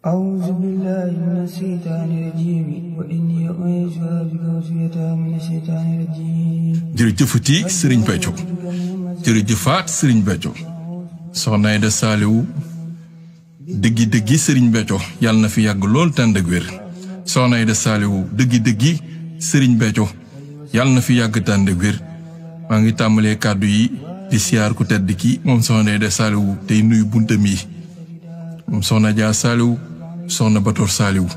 أعوذ بالله من الشيطان الرجيم وإني أعيذها بك وذريتها من الشيطان الرجيم. jërëjëfati Serigne Béthio jërëjëfaat Serigne Béthio Soxna Aïda Saliou dëggi Serigne Béthio yàlla na fi yàgg lool tànd ak wér. Soxna Aïda Saliou dëggi Serigne Béthio yàlla na fi yàgg tànd ak wér. maa ngi tàmbalee kàddu yi di siyaar ku tedd ki moom Soxna Aïda Saliou tey nuyu buntam yi moom Soxna Dia Saliou Soxna Batoor Saliou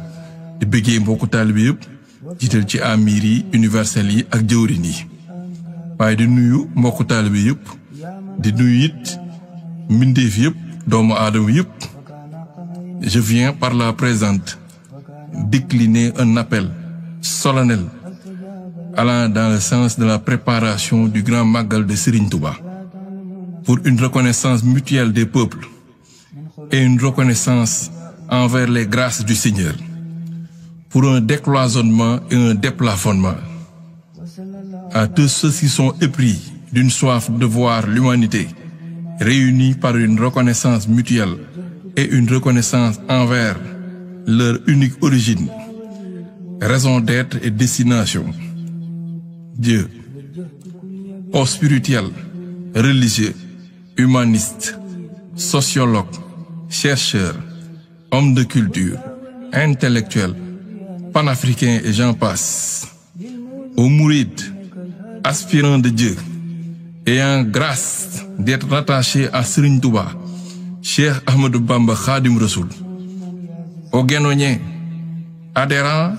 di bëggee mbokku taalibe yëpp jiital ci amir yi universel yi ak jëwrin yi waaye di nuyu mbokku taalibe yëpp di nuyu it mbindeef yëpp doomu aadama yëpp. Je viens par la présente décliner un appel solennel allant dans le sens de la préparation du grand Magal de Serigne Touba pour une reconnaissance mutuelle des peuples et une reconnaissance envers les grâces du Seigneur, pour un décloisonnement et un déplafonnement. À tous ceux qui sont épris d'une soif de voir l'humanité réunie par une reconnaissance mutuelle et une reconnaissance envers leur unique origine, raison d'être et destination. Dieu, au spirituel, religieux, humaniste, sociologue, chercheur, homme de culture, intellectuel, panafricain et j'en passe, aux mourides, aspirants de Dieu, ayant grâce d'être rattachés à Serigne Touba, Cheikh Ahmadou Bamba Khadim Rassoul, aux Guénoniens, adhérents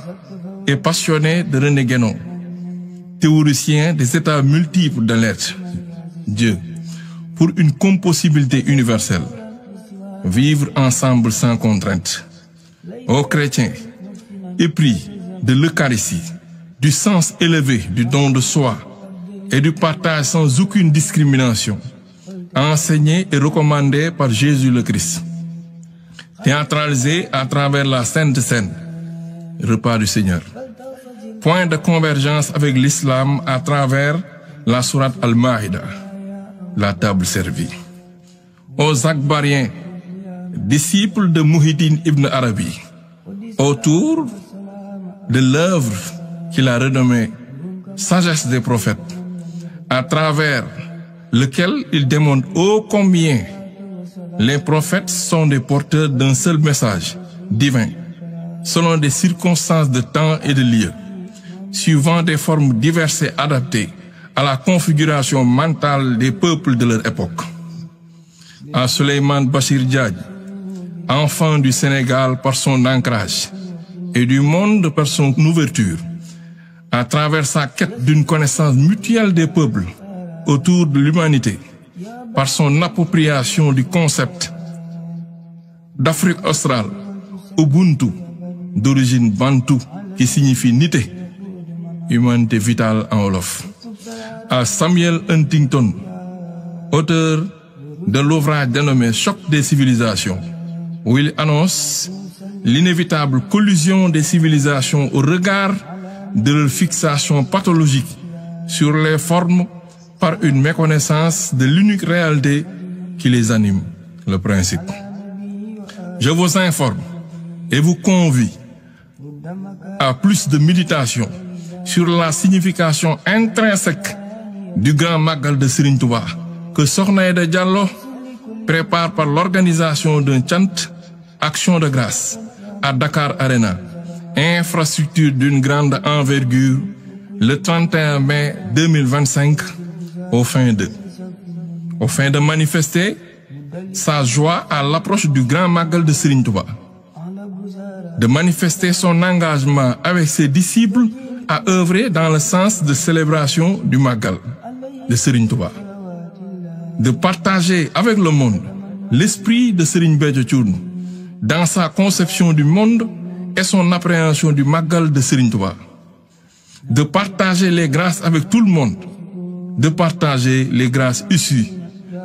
et passionnés de René Guénon, théoriciens des états multiples de l'être, Dieu, pour une compossibilité universelle, vivre ensemble sans contrainte. Aux chrétiens, épris de l'Eucharistie, du sens élevé du don de soi et du partage sans aucune discrimination, enseigné et recommandé par Jésus le Christ, théâtralisé à travers la Sainte Seine, repas du Seigneur, point de convergence avec l'islam à travers la sourate Al-Maïda, la table servie. Aux Akbariens, disciples de Mouhidine Ibn Arabi, autour de l'œuvre qu'il a renommée Sagesse des prophètes, à travers lequel il démontre ô combien les prophètes sont des porteurs d'un seul message divin, selon des circonstances de temps et de lieu, suivant des formes diverses et adaptées à la configuration mentale des peuples de leur époque. À Souleymane Bachir Diagne, enfant du Sénégal par son ancrage et du monde par son ouverture, à travers sa quête d'une connaissance mutuelle des peuples autour de l'humanité, par son appropriation du concept d'Afrique australe, Ubuntu, d'origine bantou, qui signifie nité, humanité vitale en wolof. À Samuel Huntington, auteur de l'ouvrage dénommé Choc des civilisations, où il annonce l'inévitable collision des civilisations au regard de leur fixation pathologique sur les formes par une méconnaissance de l'unique réalité qui les anime, le principe. Je vous informe et vous convie à plus de méditation sur la signification intrinsèque du grand Magal de Serigne Touba que Soxna Aïda Diallo prépare par l'organisation d'un chant Action de grâce à Dakar Arena, infrastructure d'une grande envergure, le 31 mai 2025 au fin de manifester sa joie à l'approche du grand Magal de Serigne Touba, de manifester son engagement avec ses disciples à œuvrer dans le sens de célébration du Magal de Serigne Touba, de partager avec le monde l'esprit de Serigne Béthio Thioune dans sa conception du monde et son appréhension du Magal de Serigne Touba, de partager les grâces avec tout le monde, de partager les grâces issues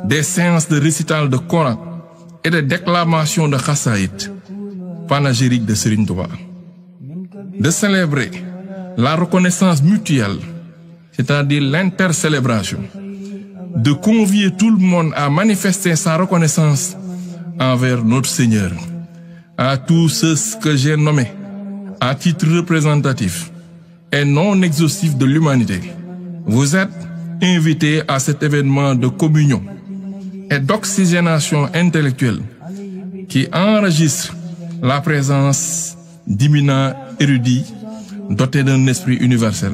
des séances de récital de Coran et de déclamation de Khassaïd, panégyrique de Serigne Touba, de célébrer la reconnaissance mutuelle, c'est-à-dire l'intercélébration, de convier tout le monde à manifester sa reconnaissance envers notre Seigneur, à tous ceux que j'ai nommés à titre représentatif et non exhaustif de l'humanité. Vous êtes invités à cet événement de communion et d'oxygénation intellectuelle qui enregistre la présence d'éminents érudits dotés d'un esprit universel.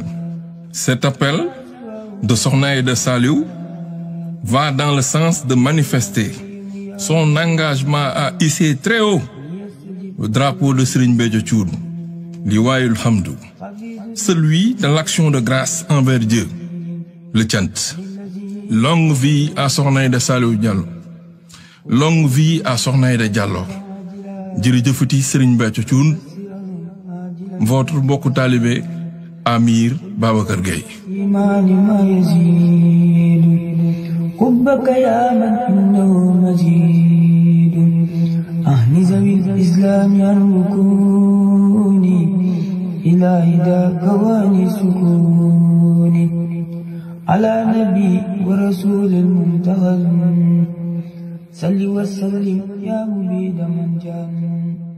Cet appel de Sokhna Aïda Saliou va dans le sens de manifester son engagement à hisser très haut le drapeau de Serigne Béthio Thioune, Liwaayul Hamdu, celui de l'action de grâce envers Dieu, le chant. Longue vie à Sokhna Aïda Saliou Diallo. Longue vie à Sokhna Aïda Diallo. Jërëjëfati Serigne Béthio Thioune, votre mbokku talibé Amir Babacar Gueye. حبك يا من إنه مجيد أهني ذوي الإسلام عن ركوني إلى هداك واني سكوني على نبي ورسول المنتهى صل وسلم يا مبيد من جان